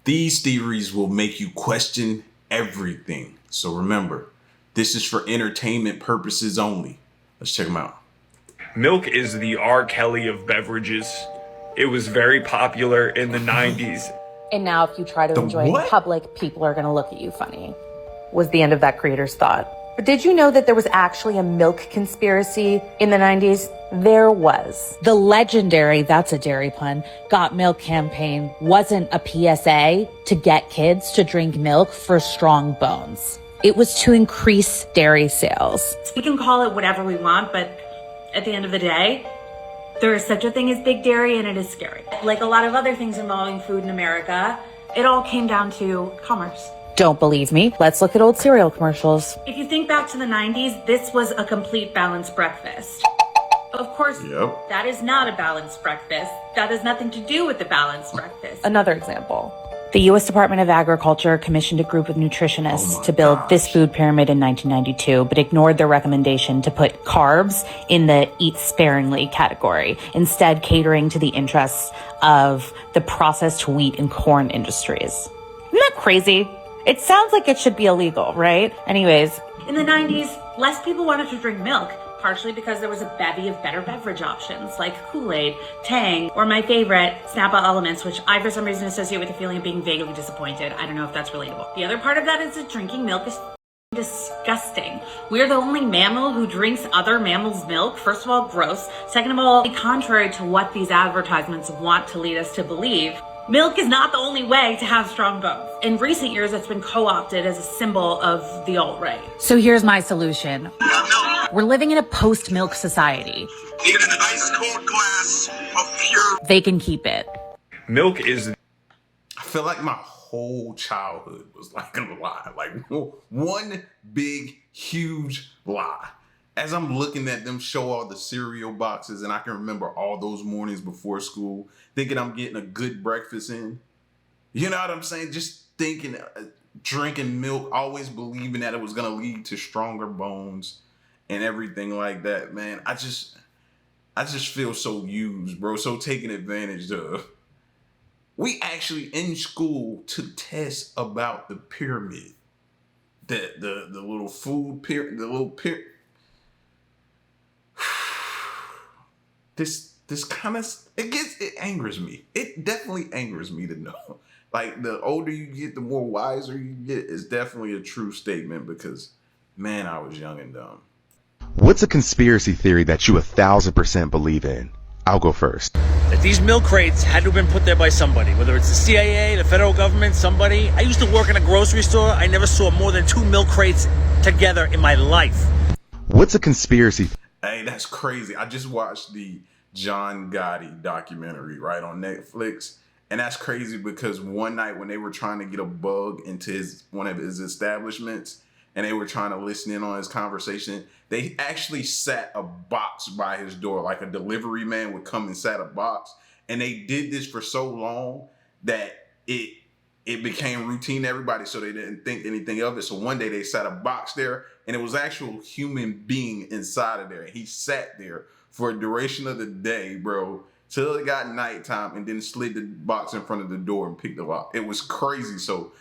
These theories will make you question everything. So remember, this is for entertainment purposes only. Let's check them out. Milk is the R. Kelly of beverages. It was very popular in the 90s. And now if you try to enjoy it in public, people are going to look at you funny, was the end of that creator's thought. But did you know that there was actually a milk conspiracy in the 90s? There was. The legendary, that's a dairy pun, Got Milk campaign wasn't a PSA to get kids to drink milk for strong bones. It was to increase dairy sales. We can call it whatever we want, but at the end of the day, there is such a thing as big dairy and it is scary. Like a lot of other things involving food in America, it all came down to commerce. Don't believe me? Let's look at old cereal commercials. If you think back to the 90s, this was a complete balanced breakfast. Of course, that is not a balanced breakfast. That has nothing to do with the balanced breakfast. Another example. The U.S. Department of Agriculture commissioned a group of nutritionists to build this food pyramid in 1992, but ignored their recommendation to put carbs in the eat sparingly category, instead catering to the interests of the processed wheat and corn industries. Isn't that crazy? It sounds like it should be illegal, right? Anyways. In the 90s, less people wanted to drink milk, partially because there was a bevy of better beverage options like Kool-Aid, Tang, or my favorite, Snappa Elements, which I for some reason associate with the feeling of being vaguely disappointed. I don't know if that's relatable. The other part of that is that drinking milk is disgusting. We're the only mammal who drinks other mammals' milk. First of all, gross. Second of all, contrary to what these advertisements want to lead us to believe, milk is not the only way to have strong bones. In recent years, it's been co-opted as a symbol of the alt-right. So here's my solution. We're living in a post-milk society. Even an ice-cold glass of pure... They can keep it. Milk is... I feel like my whole childhood was like a lie. Like one big, huge lie. As I'm looking at them show all the cereal boxes, and I can remember all those mornings before school, thinking I'm getting a good breakfast in. You know what I'm saying? Just thinking, drinking milk, always believing that it was going to lead to stronger bones and everything like that, man. I just feel so used, bro. So taken advantage of. We actually in school to test about the pyramid. The little food pyramid, the little pyramid. This kind of, it angers me. It definitely angers me to know. Like, the older you get, the more wiser you get. It's definitely a true statement because, man, I was young and dumb. What's a conspiracy theory that you 1,000% believe in? I'll go first. That these milk crates had to have been put there by somebody, whether it's the CIA, the federal government, somebody. I used to work in a grocery store. I never saw more than 2 milk crates together in my life. What's a conspiracy? Hey, that's crazy. I just watched the John Gotti documentary, right, on Netflix. And that's crazy because one night when they were trying to get a bug into one of his establishments and they were trying to listen in on his conversation, they actually sat a box by his door, like a delivery man would come and sat a box. And they did this for so long that it became routine to everybody, so they didn't think anything of it. So one day they sat a box there and it was actual human being inside of there. He sat there for a duration of the day, bro, till it got nighttime and then slid the box in front of the door and picked the lock. It was crazy. So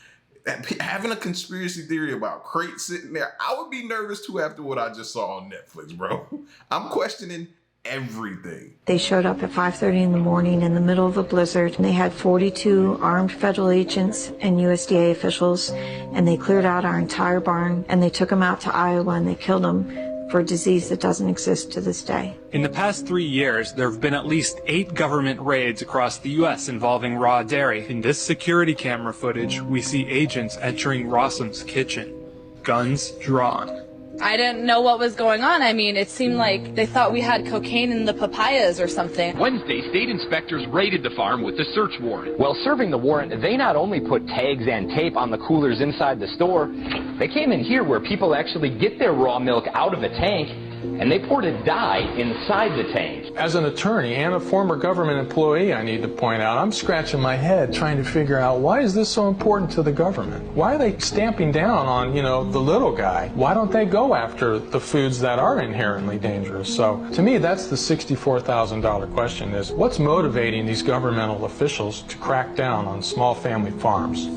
having a conspiracy theory about crates sitting there, I would be nervous too after what I just saw on Netflix, bro. I'm questioning everything. They showed up at 5:30 in the morning in the middle of a blizzard, and they had 42 armed federal agents and USDA officials, and they cleared out our entire barn, and they took them out to Iowa, and they killed them for a disease that doesn't exist to this day. In the past 3 years, there have been at least 8 government raids across the U.S. involving raw dairy. In this security camera footage, we see agents entering Rossum's kitchen, guns drawn. I didn't know what was going on. I mean, it seemed like they thought we had cocaine in the papayas or something. Wednesday, state inspectors raided the farm with a search warrant. While serving the warrant, they not only put tags and tape on the coolers inside the store, they came in here where people actually get their raw milk out of a tank and they poured a dye inside the tank. As an attorney and a former government employee, I need to point out, I'm scratching my head trying to figure out, why is this so important to the government? Why are they stamping down on, the little guy? Why don't they go after the foods that are inherently dangerous? So to me, that's the $64,000 question, is what's motivating these governmental officials to crack down on small family farms?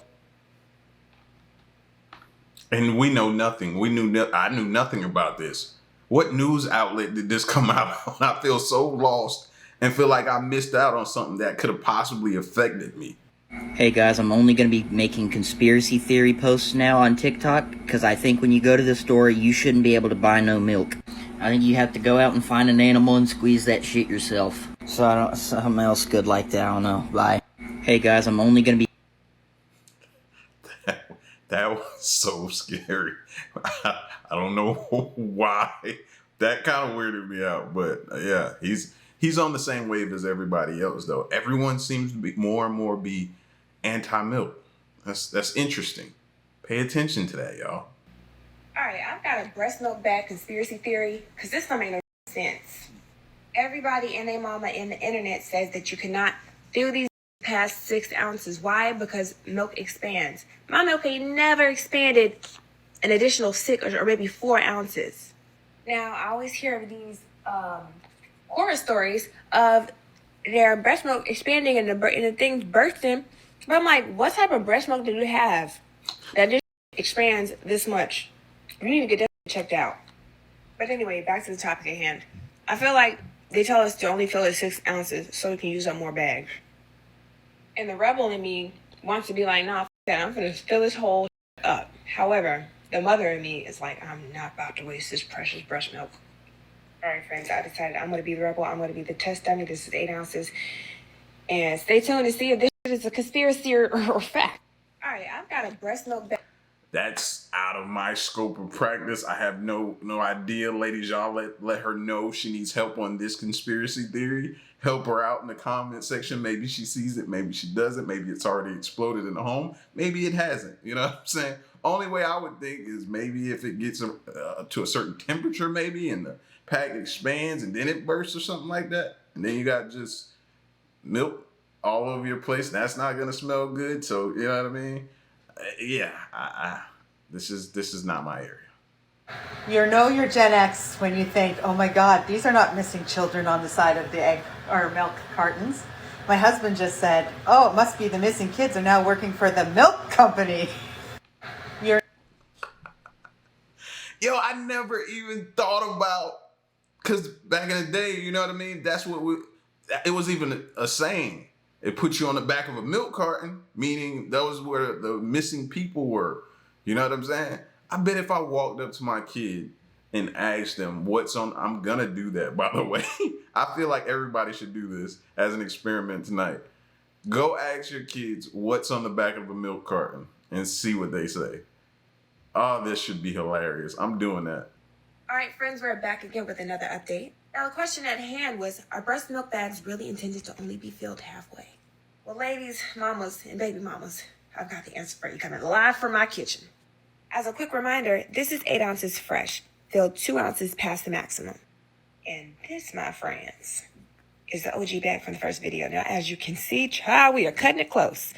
And we know nothing. I knew nothing about this. What news outlet did this come out on? I feel so lost and feel like I missed out on something that could have possibly affected me. Hey guys, I'm only going to be making conspiracy theory posts now on TikTok because I think when you go to the store, you shouldn't be able to buy no milk. I think you have to go out and find an animal and squeeze that shit yourself. So something else good like that, I don't know. Bye. Hey guys, I'm only going to be... That was so scary. I don't know why. That kind of weirded me out. But yeah, he's on the same wave as everybody else, though. Everyone seems to be more and more be anti-milk. That's interesting. Pay attention to that, y'all. All right, I've got a breast milk bag conspiracy theory, because this don't make no sense. Everybody and their mama in the internet says that you cannot fill these past 6 ounces. Why? Because milk expands. My milk ain't never expanded an additional 6 or maybe 4 ounces. Now, I always hear of these horror stories of their breast milk expanding and the things bursting. But I'm like, what type of breast milk do you have that just expands this much? You need to get that checked out. But anyway, back to the topic at hand. I feel like they tell us to only fill it 6 ounces so we can use up more bags. And the rebel in me wants to be like, nah, f that, I'm going to fill this whole up. However, the mother in me is like, I'm not about to waste this precious breast milk. All right, friends, I decided I'm going to be the rebel. I'm going to be the test dummy. This is 8 ounces. And stay tuned to see if this is a conspiracy or fact. All right, I've got a breast milk bag. That's out of my scope of practice. I have no idea. Ladies, y'all let her know she needs help on this conspiracy theory. Help her out in the comment section. Maybe she sees it. Maybe she doesn't. Maybe it's already exploded in the home. Maybe it hasn't. You know what I'm saying? Only way I would think is maybe if it gets to a certain temperature, maybe, and the pack expands and then it bursts or something like that. And then you got just milk all over your place. That's not going to smell good. So, you know what I mean? Yeah, this is not my area. You know you're Gen X when you think, oh my God, these are not missing children on the side of the egg or milk cartons. My husband just said, oh, it must be the missing kids are now working for the milk company. Yo, I never even thought about, because back in the day, you know what I mean? That's what it was even a saying. It put you on the back of a milk carton, meaning that was where the missing people were. You know what I'm saying? I bet if I walked up to my kid and asked them what's on, I'm going to do that, by the way. I feel like everybody should do this as an experiment tonight. Go ask your kids what's on the back of a milk carton and see what they say. Oh, this should be hilarious. I'm doing that. All right, friends, we're back again with another update. Now, the question at hand was, are breast milk bags really intended to only be filled halfway? Well, ladies, mamas, and baby mamas, I've got the answer for you coming live from my kitchen. As a quick reminder, this is 8 ounces fresh, filled 2 ounces past the maximum. And this, my friends, is the OG bag from the first video. Now, as you can see, child, we are cutting it close.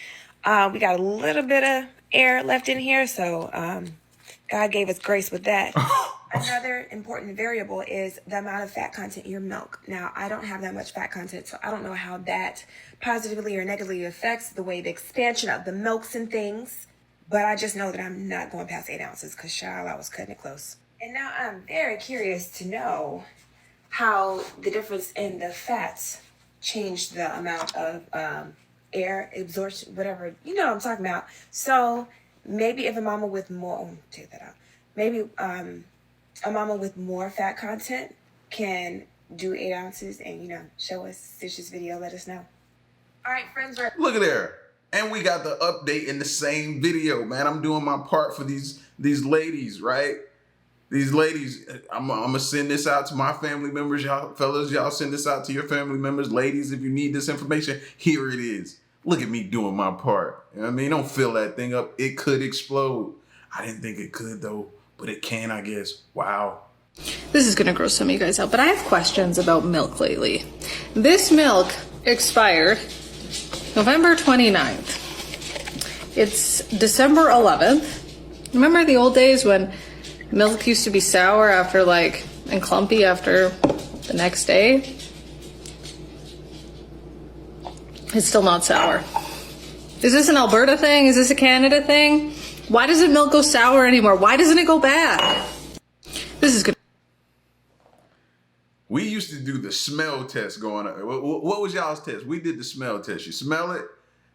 We got a little bit of air left in here, so God gave us grace with that. Another important variable is the amount of fat content in your milk. Now, I don't have that much fat content, so I don't know how that positively or negatively affects the way the expansion of the milks and things. But I just know that I'm not going past 8 ounces because, child, I was cutting it close. And now I'm very curious to know how the difference in the fats changed the amount of air absorption, whatever. You know what I'm talking about. So maybe if a mama with more, take that out. Maybe a mama with more fat content can do 8 ounces and, show us this video, let us know. All right, friends. Look at there. And we got the update in the same video, man. I'm doing my part for these ladies, right? These ladies, I'm going to send this out to my family members. Y'all fellas, y'all send this out to your family members. Ladies, if you need this information, here it is. Look at me doing my part. You know what I mean? Don't fill that thing up. It could explode. I didn't think it could, though, but it can, I guess. Wow. This is gonna gross some of you guys out, but I have questions about milk lately. This milk expired November 29th. It's December 11th. Remember the old days when milk used to be sour after and clumpy after the next day? It's still not sour. Is this an Alberta thing? Is this a Canada thing? Why doesn't milk go sour anymore? Why doesn't it go bad? This is good. We used to do the smell test going on. What was y'all's test? We did the smell test. You smell it.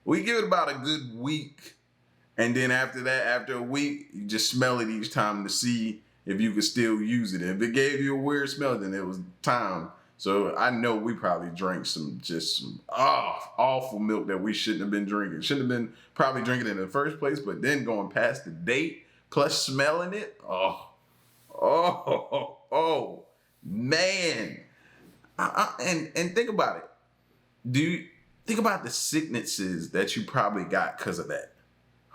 We give it about a good week. And then after that, after a week, you just smell it each time to see if you could still use it. If it gave you a weird smell, then it was time. So I know we probably drank some awful milk that we shouldn't have been drinking. Shouldn't have been probably drinking it in the first place, but then going past the date, plus smelling it. Oh, man. And think about it. Do you think about the sicknesses that you probably got because of that?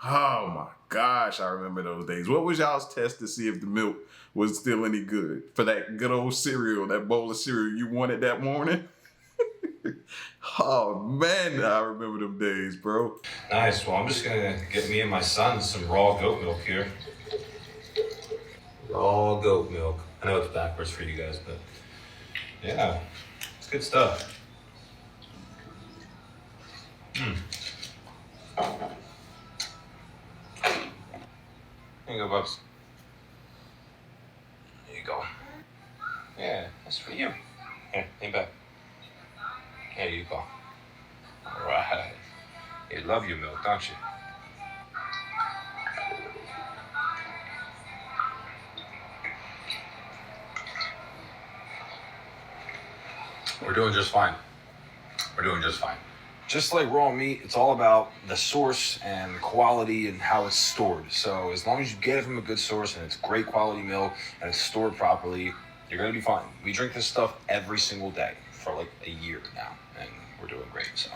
Oh my gosh, I remember those days. What was y'all's test to see if the milk was still any good for that good old cereal, that bowl of cereal you wanted that morning? Oh man, I remember them days, bro. Nice. Well, I'm just gonna get me and my son some raw goat milk here. Raw goat milk. I know it's backwards for you guys, but yeah, it's good stuff. Here you go, Bubs. There you go. Yeah, that's for you. Here, lean back. There you go. All right. You love your milk, don't you? We're doing just fine. We're doing just fine. Just like raw meat, it's all about the source and the quality and how it's stored. So as long as you get it from a good source and it's great quality milk and it's stored properly, you're gonna be fine. We drink this stuff every single day for like a year now, and we're doing great. So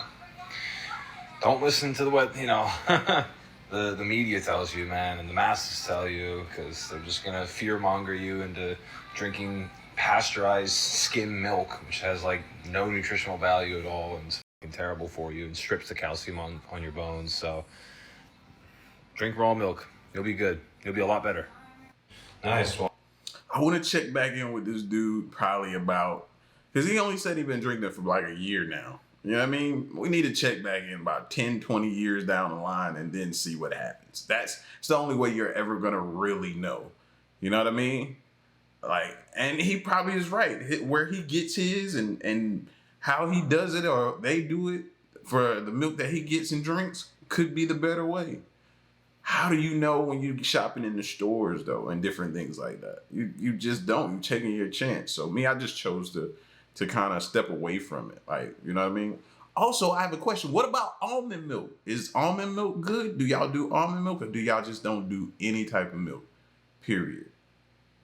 don't listen to what the media tells you, man, and the masses tell you, because they're just gonna fear monger you into drinking pasteurized skim milk, which has like no nutritional value at all and it's terrible for you and strips the calcium on your bones. So drink raw milk. You'll be good. You'll be a lot better. Nice. Well, I want to check back in with this dude probably about, because he only said he'd been drinking it for like a year now. You know what I mean? We need to check back in about 10, 20 years down the line and then see what happens. It's the only way you're ever going to really know. You know what I mean? And he probably is right. Where he gets his and how he does it, or they do it for the milk that he gets and drinks, could be the better way. How do you know when you're shopping in the stores, though, and different things like that? You just don't. You're taking your chance. So me, I just chose to kind of step away from it. You know what I mean? Also, I have a question. What about almond milk? Is almond milk good? Do y'all do almond milk, or do y'all just don't do any type of milk? Period.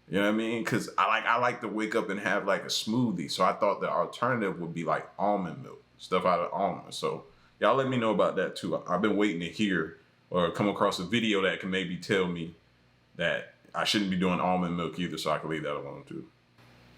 You know what I mean? Because I like to wake up and have like a smoothie. So I thought the alternative would be like almond milk, stuff out of almonds. So y'all let me know about that too. I've been waiting to hear or come across a video that can maybe tell me that I shouldn't be doing almond milk either, so I can leave that alone too.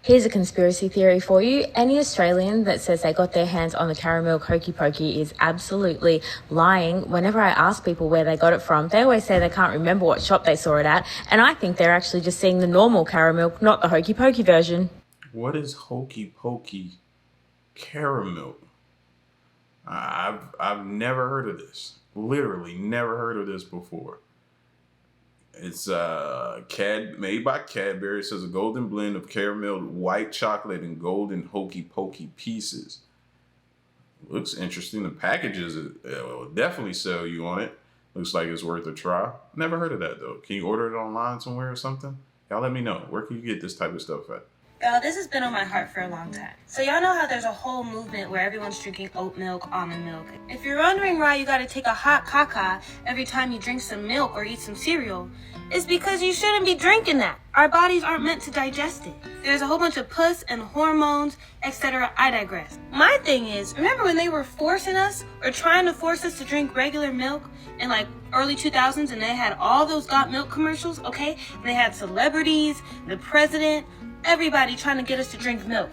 Here's a conspiracy theory for you. Any Australian that says they got their hands on the caramel hokey pokey is absolutely lying. Whenever I ask people where they got it from, they always say they can't remember what shop they saw it at. And I think they're actually just seeing the normal caramel, not the hokey pokey version. What is hokey pokey caramel? I've never heard of this. Literally never heard of this before. It's made by Cadbury. It says a golden blend of caramel, white chocolate, and golden hokey pokey pieces. Looks interesting. The packages will definitely sell you on it. Looks like it's worth a try. Never heard of that though. Can you order it online somewhere or something? Y'all let me know. Where can you get this type of stuff at? Y'all, this has been on my heart for a long time. So y'all know how there's a whole movement where everyone's drinking oat milk, almond milk. If you're wondering why you gotta take a hot caca every time you drink some milk or eat some cereal, it's because you shouldn't be drinking that. Our bodies aren't meant to digest it. There's a whole bunch of puss and hormones, etc. I digress. My thing is, remember when they were forcing us or trying to force us to drink regular milk in like early 2000s, and they had all those got milk commercials, okay? And they had celebrities, the president, everybody trying to get us to drink milk.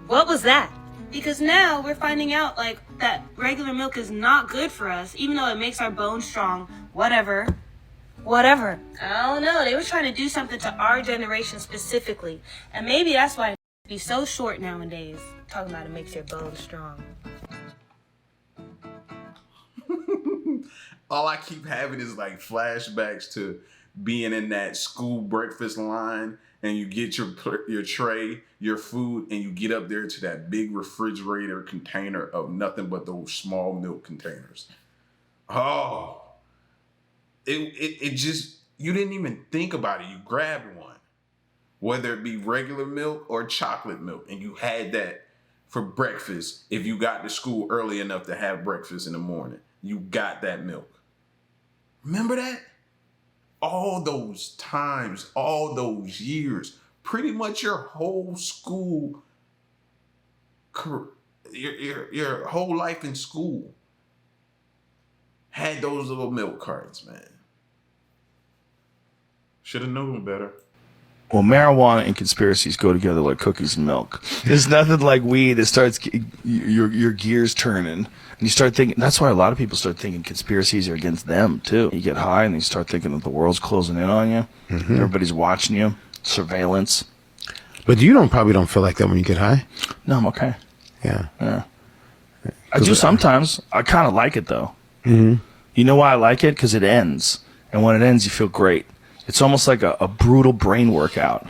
What was that? Because now we're finding out like that regular milk is not good for us, even though it makes our bones strong, whatever. I don't know. They were trying to do something to our generation specifically. And maybe that's why it be so short nowadays. Talking about it makes your bones strong. All I keep having is like flashbacks to being in that school breakfast line, and you get your tray, your food, and you get up there to that big refrigerator container of nothing but those small milk containers. Oh, it just, you didn't even think about it. You grabbed one, whether it be regular milk or chocolate milk, and you had that for breakfast. If you got to school early enough to have breakfast in the morning, you got that milk. Remember that? All those times, all those years, pretty much your whole school, your whole life in school had those little milk cartons, man. Should have known better. Well, marijuana and conspiracies go together like cookies and milk. There's nothing like weed that starts your gears turning. And you start thinking, that's why a lot of people start thinking conspiracies are against them, too. You get high and you start thinking that the world's closing in on you. Mm-hmm. Everybody's watching you. Surveillance. But you probably don't feel like that when you get high? No, I'm okay. Yeah. I do sometimes. I kind of like it, though. Mm-hmm. You know why I like it? Because it ends. And when it ends, you feel great. It's almost like a brutal brain workout.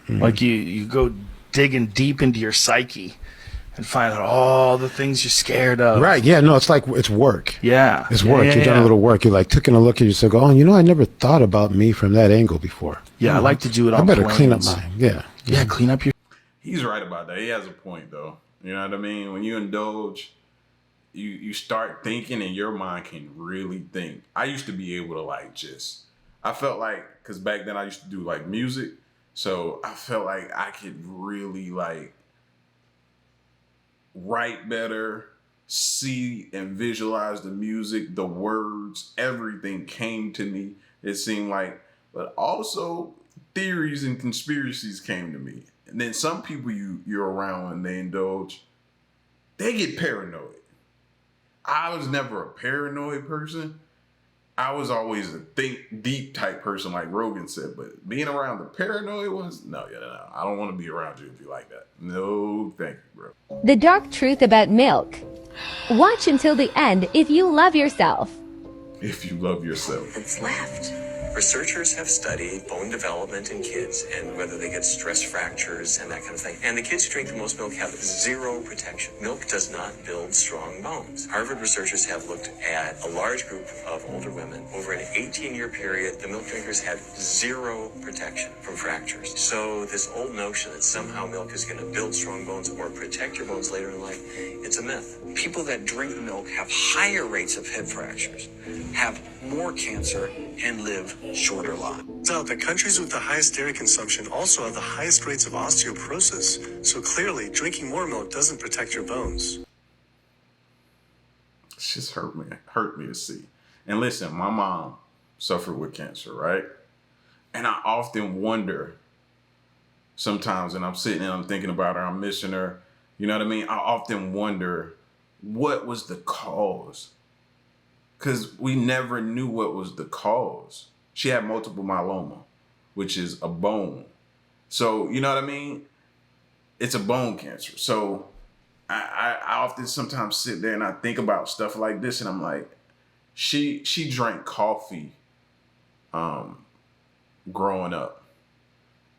Mm-hmm. Like you go digging deep into your psyche and find out all the things you're scared of. Right, yeah, no, it's like, it's work. Yeah. It's work. You've done a little work. You're like taking a look at yourself, oh, I never thought about me from that angle before. Yeah, I like to do it on I better planes. clean up mine. Yeah, clean up your... He's right about that. He has a point, though. You know what I mean? When you indulge, you start thinking and your mind can really think. I used to be able to I felt like, because back then I used to do like music, so I felt like I could really write better, see and visualize the music, the words, everything came to me. It seemed like, but also theories and conspiracies came to me. And then some people you're around when they indulge, they get paranoid. I was never a paranoid person. I was always a think deep type person, like Rogan said, but being around the paranoid ones, no. I don't want to be around you if you like that. No, thank you, bro. The dark truth about milk. Watch until the end if you love yourself. If you love yourself. That's left. Researchers have studied bone development in kids and whether they get stress fractures and that kind of thing. And the kids who drink the most milk have zero protection. Milk does not build strong bones. Harvard researchers have looked at a large group of older women. Over an 18-year period, the milk drinkers had zero protection from fractures. So this old notion that somehow milk is going to build strong bones or protect your bones later in life, it's a myth. People that drink milk have higher rates of hip fractures, have more cancer, and live shorter lives. So the countries with the highest dairy consumption also have the highest rates of osteoporosis. So clearly, drinking more milk doesn't protect your bones. It's just hurt me to see. And listen, my mom suffered with cancer, right? And I often wonder sometimes, and I'm sitting and I'm thinking about her, I'm missing her. You know what I mean? I often wonder, what was the cause? Because we never knew what was the cause. She had multiple myeloma, which is a bone. So, you know what I mean? It's a bone cancer. So I often sometimes sit there and I think about stuff like this, and I'm like, she drank coffee growing up.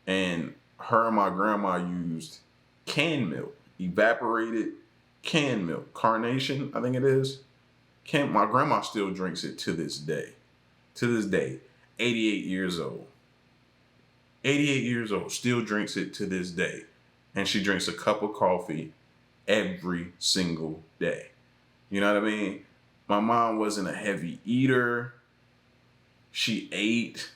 And her and my grandma used canned milk, evaporated canned milk. Carnation, I think it is. My grandma still drinks it to this day. To this day, 88 years old. 88 years old, still drinks it to this day. And she drinks a cup of coffee every single day. You know what I mean? My mom wasn't a heavy eater. She ate,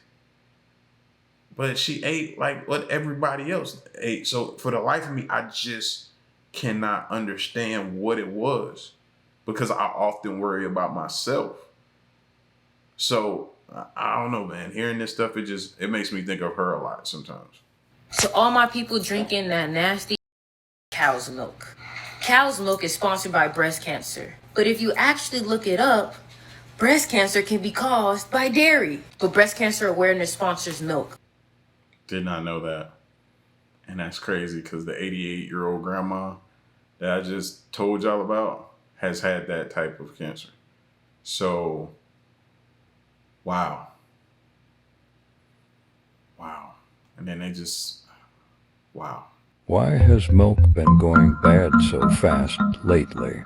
but she ate like what everybody else ate. So for the life of me, I just cannot understand what it was because I often worry about myself. So I don't know, man. Hearing this stuff, it makes me think of her a lot sometimes. So all my people drinking that nasty cow's milk. Cow's milk is sponsored by breast cancer. But if you actually look it up, breast cancer can be caused by dairy. But breast cancer awareness sponsors milk. Did not know that. And that's crazy because the 88-year-old grandma that I just told y'all about has had that type of cancer. So, wow. Wow. And then they just, wow. Why has milk been going bad so fast lately?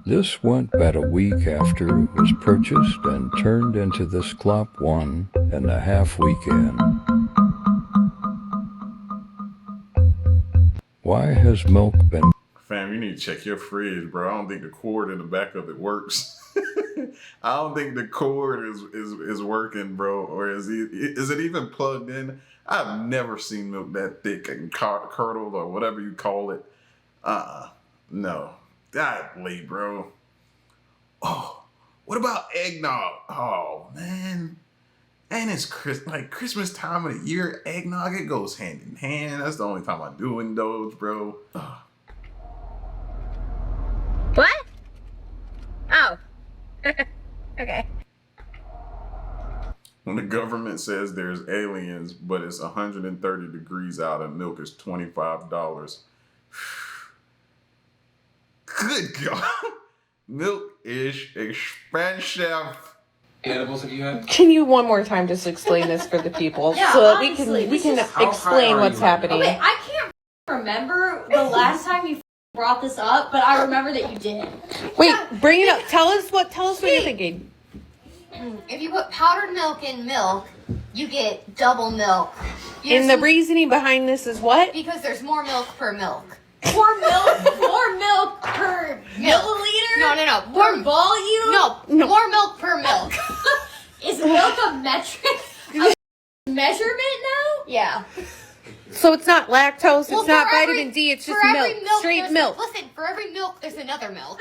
This went bad a week after it was purchased and turned into this clop 1.5 weekend. Why has milk been... Fam, you need to check your fridge, bro. I don't think the cord in the back of it works. I don't think the cord is working, bro. Or is it even plugged in? I've never seen milk that thick and curdled or whatever you call it. No. Godly, bro. Oh, what about eggnog? Oh, man. And it's Christmas time of the year. Eggnog, it goes hand in hand. That's the only time I do indulge, bro. What? Oh. Okay. When the government says there's aliens, but it's 130 degrees out and milk is $25. Good God. Milk is expensive. Edibles have you had? Can you one more time just explain this for the people Yeah, so that honestly, we can this is- explain what's happening? Okay, I can't remember the last time you brought this up, but I remember that you did. Wait, bring it up. Tell us what you're thinking. If you put powdered milk in milk, you get double milk. And the reasoning behind this is what? Because there's more milk per milk. More milk per milliliter? No. Per volume? No. More milk per milk. Is milk a measurement now? Yeah. So it's not lactose, Well, it's not for every- vitamin D, it's just for every milk, straight there's- milk. Listen, for every milk, there's another milk.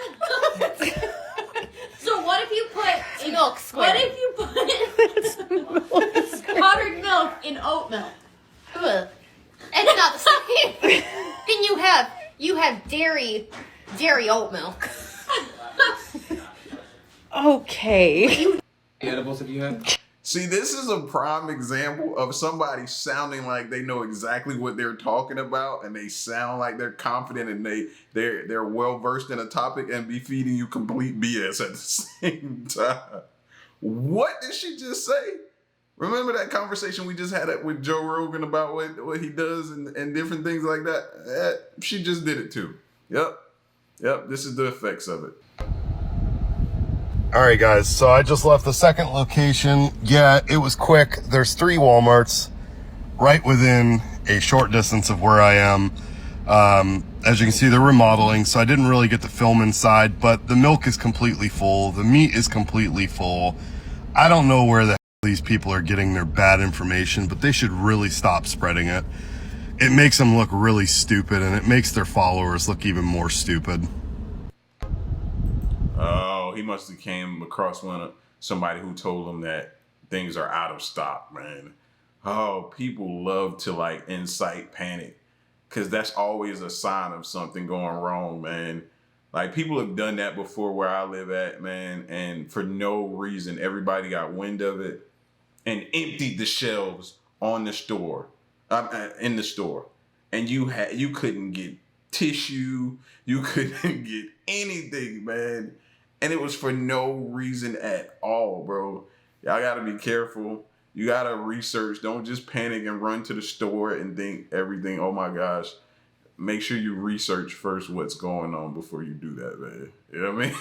So what if you put milk squared? What if you put powdered milk in oat milk? Ugh. It's not the same. Then you have dairy oat milk. Okay. Edibles have you had? See, this is a prime example of somebody sounding like they know exactly what they're talking about, and they sound like they're confident and they're well versed in a topic, and be feeding you complete BS at the same time. What did she just say? Remember that conversation we just had with Joe Rogan about what he does and different things like that? She just did it too. Yep. This is the effects of it. All right, guys, so I just left the second location. Yeah, it was quick. There's 3 Walmarts right within a short distance of where I am. As you can see, they're remodeling, so I didn't really get to film inside, but the milk is completely full. The meat is completely full. I don't know where the hell these people are getting their bad information, but they should really stop spreading it. It makes them look really stupid, and it makes their followers look even more stupid. Oh, he must have came across somebody who told him that things are out of stock, man. Oh, people love to incite panic because that's always a sign of something going wrong, man. Like, people have done that before where I live at, man, and for no reason, everybody got wind of it and emptied the shelves on the store, in the store, and you couldn't get tissue, you couldn't get anything, man. And it was for no reason at all, bro. Y'all gotta be careful. You gotta research. Don't just panic and run to the store and think everything, oh my gosh. Make sure you research first what's going on before you do that, man. You know what I mean?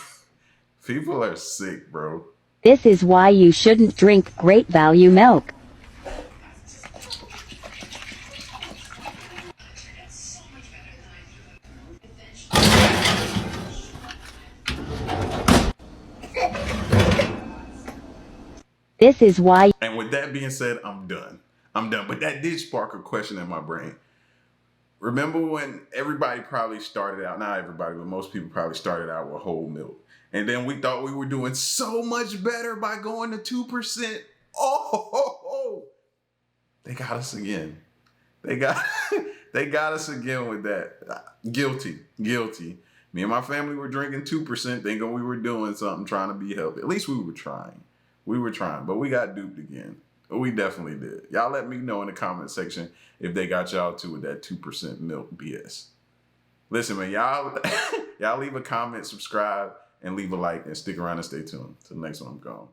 People are sick, bro. This is why you shouldn't drink great value milk. This is why. And with that being said, I'm done. I'm done. But that did spark a question in my brain. Remember when everybody probably started out, not everybody, but most people probably started out with whole milk. And then we thought we were doing so much better by going to 2%. Oh, they got us again. They got us again with that. Guilty. Me and my family were drinking 2%, thinking we were doing something, trying to be healthy. At least we were trying. But we got duped again. We definitely did. Y'all let me know in the comment section if they got y'all too with that 2% milk BS. Listen, man, y'all leave a comment, subscribe, and leave a like, and stick around and stay tuned. Till the next one, I'm gone.